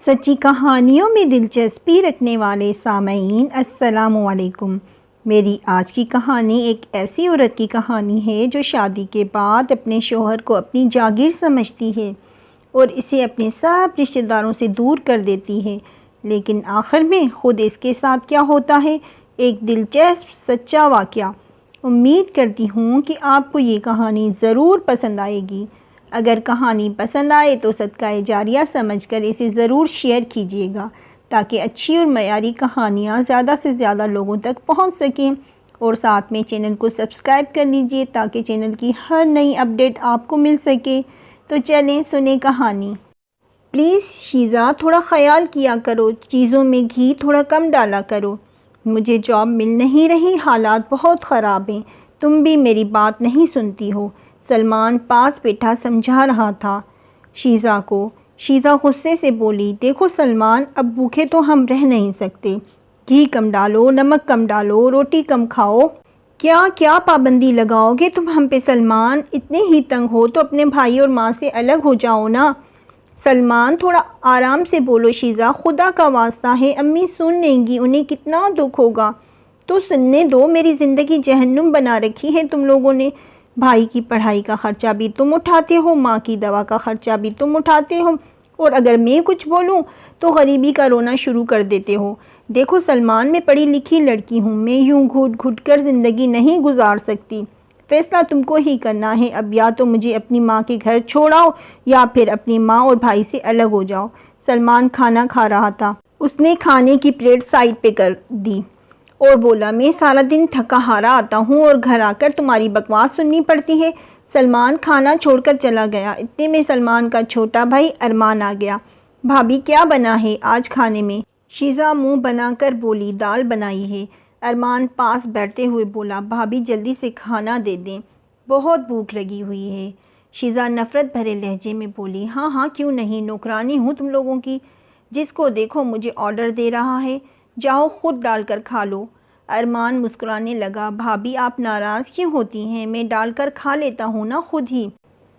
سچی کہانیوں میں دلچسپی رکھنے والے سامعین السلام علیکم۔ میری آج کی کہانی ایک ایسی عورت کی کہانی ہے جو شادی کے بعد اپنے شوہر کو اپنی جاگیر سمجھتی ہے اور اسے اپنے سب رشتہ داروں سے دور کر دیتی ہے، لیکن آخر میں خود اس کے ساتھ کیا ہوتا ہے، ایک دلچسپ سچا واقعہ۔ امید کرتی ہوں کہ آپ کو یہ کہانی ضرور پسند آئے گی۔ اگر کہانی پسند آئے تو صدقہ جاریہ سمجھ کر اسے ضرور شیئر کیجیے گا تاکہ اچھی اور معیاری کہانیاں زیادہ سے زیادہ لوگوں تک پہنچ سکیں، اور ساتھ میں چینل کو سبسکرائب کر لیجیے تاکہ چینل کی ہر نئی اپڈیٹ آپ کو مل سکے۔ تو چلیں سنیں کہانی۔ پلیز شیزا، تھوڑا خیال کیا کرو، چیزوں میں گھی تھوڑا کم ڈالا کرو۔ مجھے جاب مل نہیں رہی، حالات بہت خراب ہیں، تم بھی میری بات نہیں سنتی ہو، سلمان پاس بیٹھا سمجھا رہا تھا شیزا کو۔ شیزا غصے سے بولی، دیکھو سلمان، اب بھوکے تو ہم رہ نہیں سکتے، گھی کم ڈالو، نمک کم ڈالو، روٹی کم کھاؤ۔ کیا پابندی لگاؤ گے تم ہم پہ سلمان؟ اتنے ہی تنگ ہو تو اپنے بھائی اور ماں سے الگ ہو جاؤ نا۔ سلمان تھوڑا آرام سے بولو شیزا، خدا کا واسطہ ہے، امی سن لیں گی، انہیں کتنا دکھ ہوگا۔ تو سننے دو، میری زندگی جہنم بنا رکھی ہے تم لوگوں نے۔ بھائی کی پڑھائی کا خرچہ بھی تم اٹھاتے ہو، ماں کی دوا کا خرچہ بھی تم اٹھاتے ہو، اور اگر میں کچھ بولوں تو غریبی کا رونا شروع کر دیتے ہو۔ دیکھو سلمان، میں پڑھی لکھی لڑکی ہوں، میں یوں گھٹ گھٹ کر زندگی نہیں گزار سکتی، فیصلہ تم کو ہی کرنا ہے۔ اب یا تو مجھے اپنی ماں کے گھر چھوڑاؤ یا پھر اپنی ماں اور بھائی سے الگ ہو جاؤ۔ سلمان کھانا کھا رہا تھا، اس نے کھانے کی پلیٹ سائڈ پہ کر دی اور بولا، میں سارا دن تھکا ہارا آتا ہوں اور گھر آ کر تمہاری بکواس سننی پڑتی ہے۔ سلمان کھانا چھوڑ کر چلا گیا۔ اتنے میں سلمان کا چھوٹا بھائی ارمان آ گیا۔ بھابھی کیا بنا ہے آج کھانے میں؟ شیزا منہ بنا کر بولی، دال بنائی ہے۔ ارمان پاس بیٹھتے ہوئے بولا، بھابھی جلدی سے کھانا دے دیں، بہت بھوک لگی ہوئی ہے۔ شیزا نفرت بھرے لہجے میں بولی، ہاں ہاں کیوں نہیں، نوکرانی ہوں تم لوگوں کی، جس کو دیکھو مجھے آرڈر دے رہا ہے، جاؤ خود ڈال کر کھا لو۔ ارمان مسکرانے لگا، بھابھی آپ ناراض کیوں ہوتی ہیں، میں ڈال کر کھا لیتا ہوں نا خود ہی۔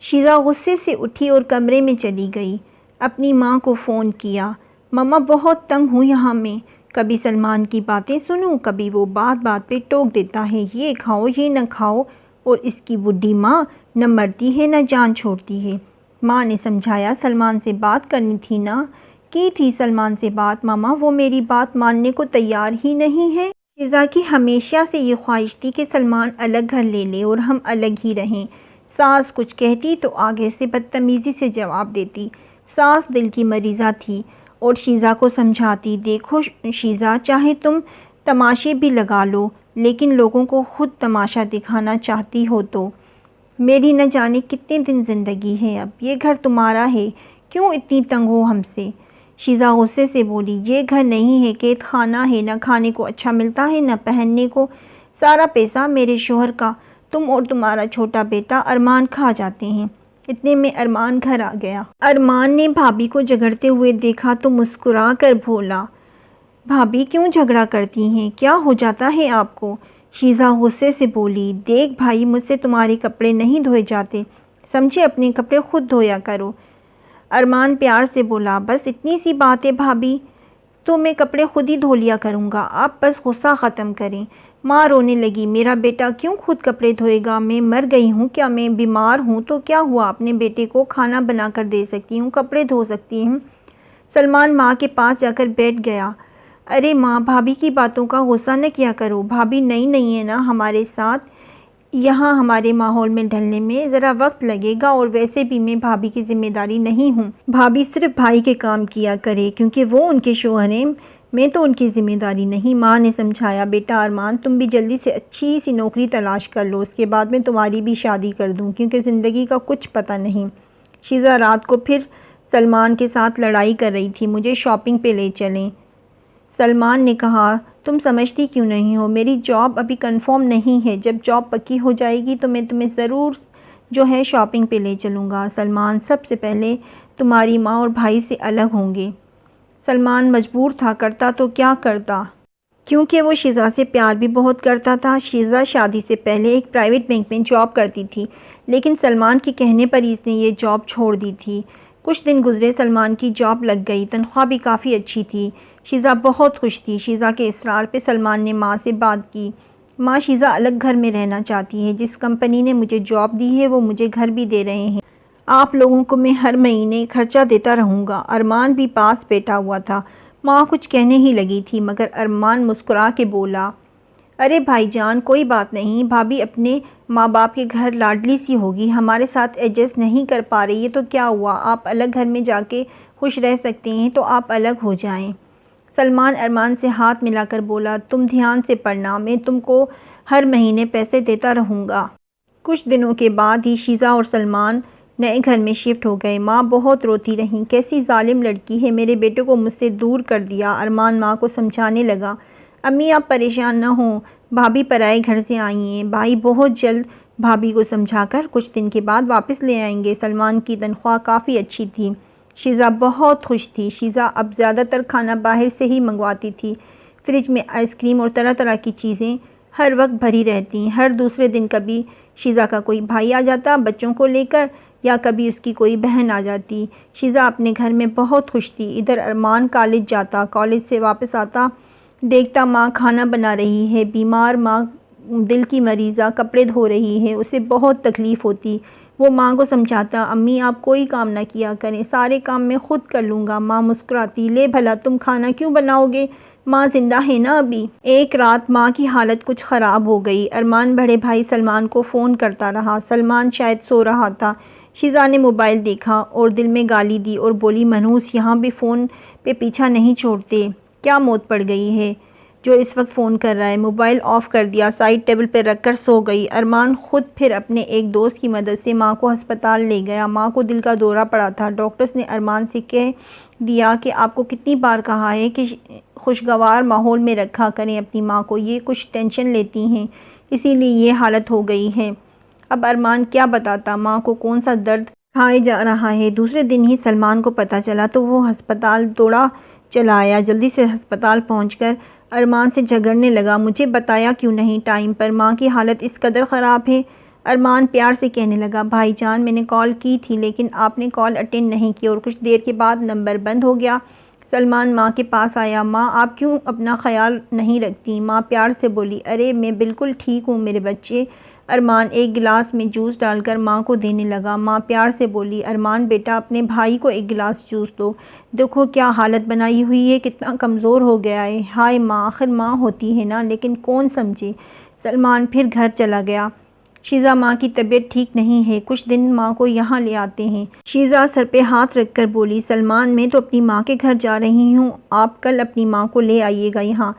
شیزا غصے سے اٹھی اور کمرے میں چلی گئی۔ اپنی ماں کو فون کیا، ماما بہت تنگ ہوں یہاں میں، کبھی سلمان کی باتیں سنوں، کبھی وہ بات بات پہ ٹوک دیتا ہے، یہ کھاؤ یہ نہ کھاؤ، اور اس کی بڈھی ماں نہ مرتی ہے نہ جان چھوڑتی ہے۔ ماں نے سمجھایا، سلمان سے بات کرنی تھی نا، کی تھی سلمان سے بات ماما، وہ میری بات ماننے کو تیار ہی نہیں ہے۔ شیزا کی ہمیشہ سے یہ خواہش تھی کہ سلمان الگ گھر لے لے اور ہم الگ ہی رہیں۔ ساس کچھ کہتی تو آگے سے بدتمیزی سے جواب دیتی۔ ساس دل کی مریضہ تھی اور شیزا کو سمجھاتی، دیکھو شیزا، چاہے تم تماشے بھی لگا لو لیکن لوگوں کو خود تماشا دکھانا چاہتی ہو تو میری نہ جانے کتنے دن زندگی ہے، اب یہ گھر تمہارا ہے، کیوں اتنی تنگ ہو ہم سے؟ شیزا غصے سے بولی، یہ گھر نہیں ہے، قید خانہ ہے، نہ کھانے کو اچھا ملتا ہے نہ پہننے کو، سارا پیسہ میرے شوہر کا، تم اور تمہارا چھوٹا بیٹا ارمان کھا جاتے ہیں۔ اتنے میں ارمان گھر آ گیا۔ ارمان نے بھابھی کو جھگڑتے ہوئے دیکھا تو مسکرا کر بولا، بھابھی کیوں جھگڑا کرتی ہیں، کیا ہو جاتا ہے آپ کو؟ شیزا غصے سے بولی، دیکھ بھائی، مجھ سے تمہارے کپڑے نہیں دھوئے جاتے، سمجھے، اپنے کپڑے خود دھویا کرو۔ ارمان پیار سے بولا، بس اتنی سی بات ہے بھابھی، تو میں کپڑے خود ہی دھو لیا کروں گا، آپ بس غصہ ختم کریں۔ ماں رونے لگی، میرا بیٹا کیوں خود کپڑے دھوئے گا، میں مر گئی ہوں کیا، میں بیمار ہوں تو کیا ہوا، اپنے بیٹے کو کھانا بنا کر دے سکتی ہوں، کپڑے دھو سکتی ہوں۔ سلمان ماں کے پاس جا کر بیٹھ گیا، ارے ماں، بھابھی کی باتوں کا غصہ نہ کیا کرو، بھابھی نئی نہیں ہے نا ہمارے ساتھ، یہاں ہمارے ماحول میں ڈھلنے میں ذرا وقت لگے گا، اور ویسے بھی میں بھابھی کی ذمہ داری نہیں ہوں، بھابھی صرف بھائی کے کام کیا کرے کیونکہ وہ ان کے شوہر ہیں، میں تو ان کی ذمہ داری نہیں۔ ماں نے سمجھایا، بیٹا ارمان، تم بھی جلدی سے اچھی سی نوکری تلاش کر لو، اس کے بعد میں تمہاری بھی شادی کر دوں، کیونکہ زندگی کا کچھ پتہ نہیں۔ شیزا رات کو پھر سلمان کے ساتھ لڑائی کر رہی تھی، مجھے شاپنگ پہ لے چلیں۔ سلمان نے کہا، تم سمجھتی کیوں نہیں ہو، میری جاب ابھی کنفرم نہیں ہے، جب جاب پکی ہو جائے گی تو میں تمہیں ضرور جو ہے شاپنگ پہ لے چلوں گا۔ سلمان سب سے پہلے تمہاری ماں اور بھائی سے الگ ہوں گے۔ سلمان مجبور تھا، کرتا تو کیا کرتا، کیونکہ وہ شیزا سے پیار بھی بہت کرتا تھا۔ شیزا شادی سے پہلے ایک پرائیویٹ بینک میں جاب کرتی تھی، لیکن سلمان کے کہنے پر اس نے یہ جاب چھوڑ دی تھی۔ کچھ دن گزرے، سلمان کی جاب لگ گئی، تنخواہ بھی کافی اچھی تھی۔ شیزا بہت خوش تھی۔ شیزا کے اصرار پہ سلمان نے ماں سے بات کی۔ ماں، شیزا الگ گھر میں رہنا چاہتی ہے۔ جس کمپنی نے مجھے جاب دی ہے وہ مجھے گھر بھی دے رہے ہیں۔ آپ لوگوں کو میں ہر مہینے خرچہ دیتا رہوں گا۔ ارمان بھی پاس بیٹھا ہوا تھا۔ ماں کچھ کہنے ہی لگی تھی مگر ارمان مسکرا کے بولا، ارے بھائی جان، کوئی بات نہیں، بھابھی اپنے ماں باپ کے گھر لاڈلی سی ہوگی، ہمارے ساتھ ایڈجسٹ نہیں کر پا رہی ہے تو کیا ہوا، آپ الگ گھر میں جا کے خوش رہ سکتے ہیں تو آپ الگ ہو جائیں۔ سلمان ارمان سے ہاتھ ملا کر بولا، تم دھیان سے پڑھنا، میں تم کو ہر مہینے پیسے دیتا رہوں گا۔ کچھ دنوں کے بعد ہی شیزا اور سلمان نئے گھر میں شفٹ ہو گئے۔ ماں بہت روتی رہیں، کیسی ظالم لڑکی ہے، میرے بیٹے کو مجھ سے دور کر دیا۔ ارمان ماں کو سمجھانے لگا، امی آپ پریشان نہ ہوں، بھابھی پرائے گھر سے آئی ہیں، بھائی بہت جلد بھابھی کو سمجھا کر کچھ دن کے بعد واپس لے آئیں گے۔ سلمان کی تنخواہ کافی اچھی تھی۔ شیزا بہت خوش تھی۔ شیزا اب زیادہ تر کھانا باہر سے ہی منگواتی تھی۔ فریج میں آئس کریم اور طرح طرح کی چیزیں ہر وقت بھری رہتی۔ ہر دوسرے دن کبھی شیزا کا کوئی بھائی آ جاتا بچوں کو لے کر، یا کبھی اس کی کوئی بہن آ جاتی۔ شیزا اپنے گھر میں بہت خوش تھی۔ ادھر ارمان کالج جاتا، کالج سے واپس آتا، دیکھتا ماں کھانا بنا رہی ہے، بیمار ماں دل کی مریضہ کپڑے دھو رہی ہے، اسے بہت تکلیف ہوتی۔ وہ ماں کو سمجھاتا، امی آپ کوئی کام نہ کیا کریں، سارے کام میں خود کر لوں گا۔ ماں مسکراتی، لے بھلا تم کھانا کیوں بناؤ گے، ماں زندہ ہے نا ابھی۔ ایک رات ماں کی حالت کچھ خراب ہو گئی۔ ارمان بڑے بھائی سلمان کو فون کرتا رہا۔ سلمان شاید سو رہا تھا۔ شیزا نے موبائل دیکھا اور دل میں گالی دی اور بولی، منحوس یہاں بھی فون پہ پیچھا نہیں چھوڑتے، کیا موت پڑ گئی ہے جو اس وقت فون کر رہا ہے۔ موبائل آف کر دیا، سائڈ ٹیبل پہ رکھ کر سو گئی۔ ارمان خود پھر اپنے ایک دوست کی مدد سے ماں کو ہسپتال لے گیا۔ ماں کو دل کا دورہ پڑا تھا۔ ڈاکٹرز نے ارمان سے کہہ دیا کہ آپ کو کتنی بار کہا ہے کہ خوشگوار ماحول میں رکھا کریں اپنی ماں کو، یہ کچھ ٹینشن لیتی ہیں اسی لیے یہ حالت ہو گئی ہے۔ اب ارمان کیا بتاتا ماں کو کون سا درد کھائے جا رہا ہے۔ دوسرے دن ہی سلمان کو پتہ چلا تو وہ ہسپتال دوڑا چلا آیا۔ جلدی سے ہسپتال پہنچ کر ارمان سے جھگڑنے لگا، مجھے بتایا کیوں نہیں ٹائم پر، ماں کی حالت اس قدر خراب ہے۔ ارمان پیار سے کہنے لگا، بھائی جان میں نے کال کی تھی لیکن آپ نے کال اٹینڈ نہیں کی اور کچھ دیر کے بعد نمبر بند ہو گیا۔ سلمان ماں کے پاس آیا، ماں آپ کیوں اپنا خیال نہیں رکھتی؟ ماں پیار سے بولی، ارے میں بالکل ٹھیک ہوں میرے بچے۔ ارمان ایک گلاس میں جوس ڈال کر ماں کو دینے لگا۔ ماں پیار سے بولی، ارمان بیٹا اپنے بھائی کو ایک گلاس جوس دو، دیکھو کیا حالت بنائی ہوئی ہے، کتنا کمزور ہو گیا ہے۔ ہائے ماں، آخر ماں ہوتی ہے نا، لیکن کون سمجھے۔ سلمان پھر گھر چلا گیا۔ شیزا ماں کی طبیعت ٹھیک نہیں ہے، کچھ دن ماں کو یہاں لے آتے ہیں۔ شیزا سر پہ ہاتھ رکھ کر بولی، سلمان میں تو اپنی ماں کے گھر جا رہی ہوں، آپ کل اپنی ماں کو لے آئیے گا یہاں۔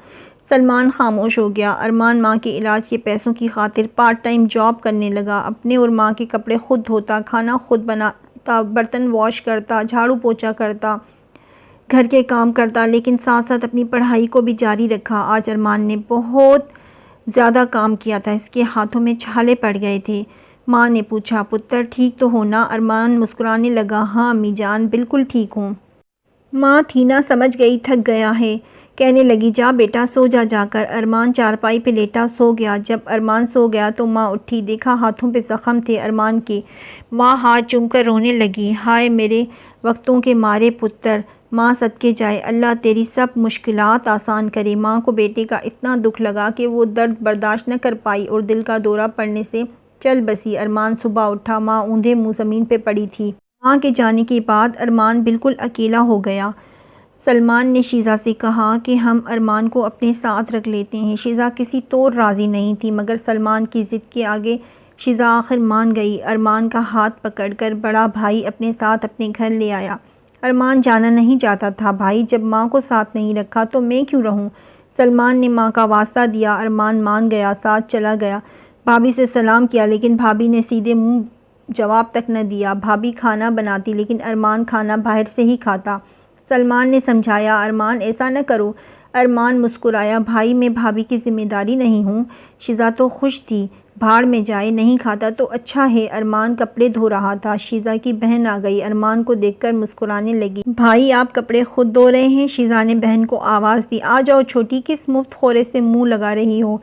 سلمان خاموش ہو گیا۔ ارمان ماں کے علاج کے پیسوں کی خاطر پارٹ ٹائم جاب کرنے لگا، اپنے اور ماں کے کپڑے خود دھوتا، کھانا خود بناتا، برتن واش کرتا، جھاڑو پوچھا کرتا، گھر کے کام کرتا، لیکن ساتھ ساتھ اپنی پڑھائی کو بھی جاری رکھا۔ آج ارمان نے بہت زیادہ کام کیا تھا، اس کے ہاتھوں میں چھالے پڑ گئے تھے۔ ماں نے پوچھا، پتر ٹھیک تو ہو نا؟ ارمان مسکرانے لگا، ہاں امی جان بالکل ٹھیک ہوں۔ ماں تھی نا، سمجھ گئی تھک گیا ہے، کہنے لگی، جا بیٹا سو جا کر۔ ارمان چارپائی پہ لیٹا سو گیا۔ جب ارمان سو گیا تو ماں اٹھی، دیکھا ہاتھوں پہ زخم تھے ارمان کے۔ ماں ہاتھ چوم کر رونے لگی، ہائے میرے وقتوں کے مارے پتر، ماں صدقے جائے، اللہ تیری سب مشکلات آسان کرے۔ ماں کو بیٹے کا اتنا دکھ لگا کہ وہ درد برداشت نہ کر پائی اور دل کا دورہ پڑنے سے چل بسی۔ ارمان صبح اٹھا، ماں اوندھے منہ زمین پہ پڑی تھی۔ ماں کے جانے کے بعد ارمان بالکل اکیلا ہو گیا۔ سلمان نے شیزا سے کہا کہ ہم ارمان کو اپنے ساتھ رکھ لیتے ہیں۔ شیزا کسی طور راضی نہیں تھی مگر سلمان کی ضد کے آگے شیزا آخر مان گئی۔ ارمان کا ہاتھ پکڑ کر بڑا بھائی اپنے ساتھ اپنے گھر لے آیا۔ ارمان جانا نہیں چاہتا تھا، بھائی جب ماں کو ساتھ نہیں رکھا تو میں کیوں رہوں؟ سلمان نے ماں کا واسطہ دیا، ارمان مان گیا، ساتھ چلا گیا۔ بھابھی سے سلام کیا لیکن بھابھی نے سیدھے منہ جواب تک نہ دیا۔ بھابھی کھانا بناتی لیکن ارمان کھانا باہر سے ہی کھاتا۔ سلمان نے سمجھایا، ارمان ایسا نہ کرو۔ ارمان مسکرایا، بھائی میں بھابھی کی ذمہ داری نہیں ہوں۔ شیزا تو خوش تھی، بھاڑ میں جائے، نہیں کھاتا تو اچھا ہے۔ ارمان کپڑے دھو رہا تھا، شیزا کی بہن آ گئی، ارمان کو دیکھ کر مسکرانے لگی، بھائی آپ کپڑے خود دھو رہے ہیں؟ شیزا نے بہن کو آواز دی، آ جاؤ چھوٹی، کس مفت خورے سے منہ لگا رہی ہو؟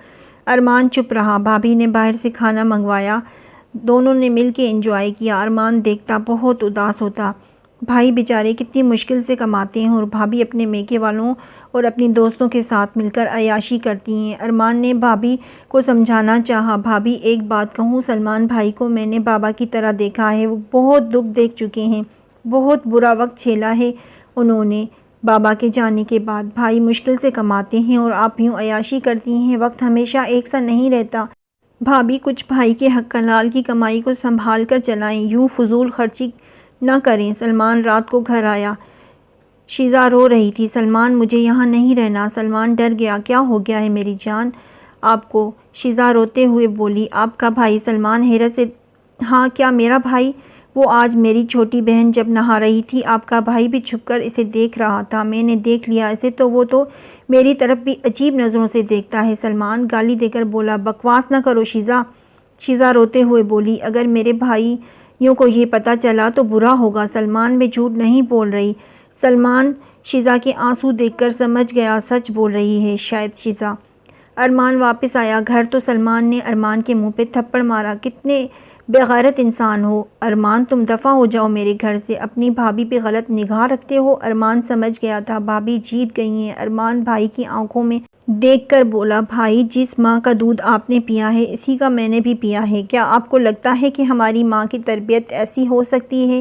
ارمان چپ رہا۔ بھابھی نے باہر سے کھانا منگوایا، دونوں نے مل کے انجوائے کیا۔ ارمان دیکھتا بہت اداس ہوتا، بھائی بیچارے کتنی مشکل سے کماتے ہیں اور بھابھی اپنے میکے والوں اور اپنی دوستوں کے ساتھ مل کر عیاشی کرتی ہیں۔ ارمان نے بھابھی کو سمجھانا چاہا، بھابھی ایک بات کہوں، سلمان بھائی کو میں نے بابا کی طرح دیکھا ہے، وہ بہت دکھ دیکھ چکے ہیں، بہت برا وقت جھیلا ہے انہوں نے بابا کے جانے کے بعد۔ بھائی مشکل سے کماتے ہیں اور آپ یوں عیاشی کرتی ہیں، وقت ہمیشہ ایک سا نہیں رہتا۔ بھابھی کچھ بھائی کے حق حلال کی کمائی کو سنبھال کر چلائیں، یوں فضول خرچی نہ کریں۔ سلمان رات کو گھر آیا، شیزا رو رہی تھی، سلمان مجھے یہاں نہیں رہنا۔ سلمان ڈر گیا، کیا ہو گیا ہے میری جان آپ کو؟ شیزا روتے ہوئے بولی، آپ کا بھائی۔ سلمان حیرت سے، ہاں کیا میرا بھائی؟ وہ آج میری چھوٹی بہن جب نہا رہی تھی، آپ کا بھائی بھی چھپ کر اسے دیکھ رہا تھا، میں نے دیکھ لیا اسے، تو وہ تو میری طرف بھی عجیب نظروں سے دیکھتا ہے۔ سلمان گالی دے کر بولا، بکواس نہ کرو شیزا۔ شیزا روتے ہوئے بولی، اگر میرے بھائیوں کو یہ پتہ چلا تو برا ہوگا۔ سلمان میں جھوٹ نہیں بول رہی۔ سلمان شیزا کے آنسو دیکھ کر سمجھ گیا سچ بول رہی ہے شاید شیزا۔ ارمان واپس آیا گھر تو سلمان نے ارمان کے منہ پہ تھپڑ مارا، کتنے بے غیرت انسان ہو ارمان، تم دفع ہو جاؤ میرے گھر سے، اپنی بھابھی پہ غلط نگاہ رکھتے ہو۔ ارمان سمجھ گیا تھا بھابھی جیت گئی ہیں۔ ارمان بھائی کی آنکھوں میں دیکھ کر بولا، بھائی جس ماں کا دودھ آپ نے پیا ہے اسی کا میں نے بھی پیا ہے، کیا آپ کو لگتا ہے کہ ہماری ماں کی تربیت ایسی ہو سکتی ہے؟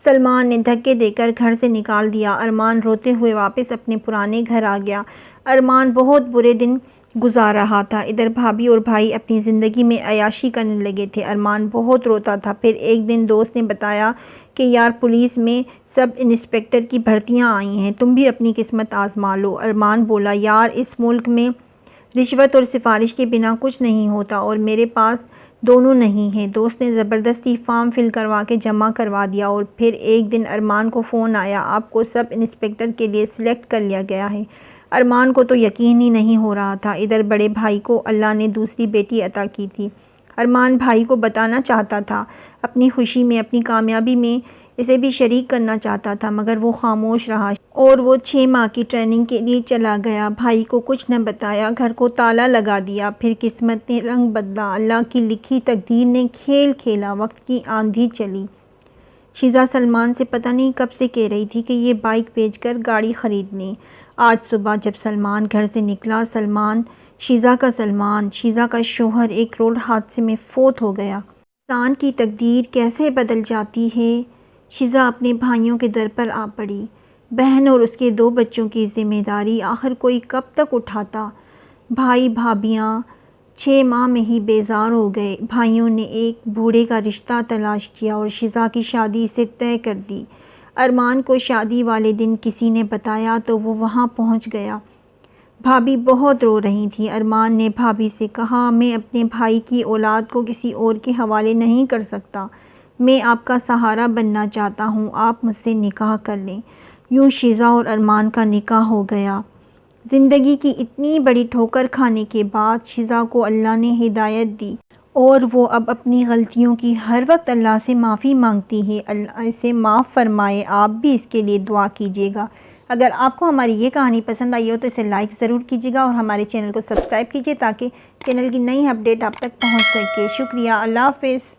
سلمان نے دھکے دے کر گھر سے نکال دیا۔ ارمان روتے ہوئے واپس اپنے پرانے گھر آ گیا۔ ارمان بہت برے دن گزار رہا تھا، ادھر بھابھی اور بھائی اپنی زندگی میں عیاشی کرنے لگے تھے۔ ارمان بہت روتا تھا۔ پھر ایک دن دوست نے بتایا کہ یار پولیس میں سب انسپکٹر کی بھرتیاں آئی ہیں، تم بھی اپنی قسمت آزما لو۔ ارمان بولا، یار اس ملک میں رشوت اور سفارش کے بنا کچھ نہیں ہوتا اور میرے پاس دونوں نہیں ہیں۔ دوست نے زبردستی فارم فل کروا کے جمع کروا دیا اور پھر ایک دن ارمان کو فون آیا، آپ کو سب انسپکٹر کے لیے سلیکٹ کر لیا گیا ہے۔ ارمان کو تو یقین ہی نہیں ہو رہا تھا، ادھر بڑے بھائی کو اللہ نے دوسری بیٹی عطا کی تھی۔ ارمان بھائی کو بتانا چاہتا تھا، اپنی خوشی میں، اپنی کامیابی میں اسے بھی شریک کرنا چاہتا تھا، مگر وہ خاموش رہا اور وہ 6 ماہ کی ٹریننگ کے لیے چلا گیا۔ بھائی کو کچھ نہ بتایا، گھر کو تالا لگا دیا۔ پھر قسمت نے رنگ بدلا، اللہ کی لکھی تقدیر نے کھیل کھیلا، وقت کی آندھی چلی۔ شیزا سلمان سے پتہ نہیں کب سے کہہ رہی تھی کہ یہ بائیک بیچ کر گاڑی خرید لیں۔ آج صبح جب سلمان گھر سے نکلا، شیزا کا شوہر ایک روڈ حادثے میں فوت ہو گیا۔ انسان کی تقدیر کیسے بدل جاتی ہے۔ شیزا اپنے بھائیوں کے در پر آ پڑی، بہن اور اس کے 2 بچوں کی ذمہ داری آخر کوئی کب تک اٹھاتا۔ بھائی بھابھیاں 6 ماہ میں ہی بیزار ہو گئے۔ بھائیوں نے ایک بوڑھے کا رشتہ تلاش کیا اور شیزا کی شادی سے طے کر دی۔ ارمان کو شادی والے دن کسی نے بتایا تو وہ وہاں پہنچ گیا۔ بھابھی بہت رو رہی تھی۔ ارمان نے بھابھی سے کہا، میں اپنے بھائی کی اولاد کو کسی اور کے حوالے نہیں کر سکتا، میں آپ کا سہارا بننا چاہتا ہوں، آپ مجھ سے نکاح کر لیں۔ یوں شیزا اور ارمان کا نکاح ہو گیا۔ زندگی کی اتنی بڑی ٹھوکر کھانے کے بعد شیزا کو اللہ نے ہدایت دی اور وہ اب اپنی غلطیوں کی ہر وقت اللہ سے معافی مانگتی ہے۔ اللہ اسے معاف فرمائے۔ آپ بھی اس کے لیے دعا کیجیے گا۔ اگر آپ کو ہماری یہ کہانی پسند آئی ہو تو اسے لائک ضرور کیجیے گا اور ہمارے چینل کو سبسکرائب کیجیے تاکہ چینل کی نئی اپڈیٹ آپ تک پہنچ سکے۔ شکریہ، اللہ حافظ۔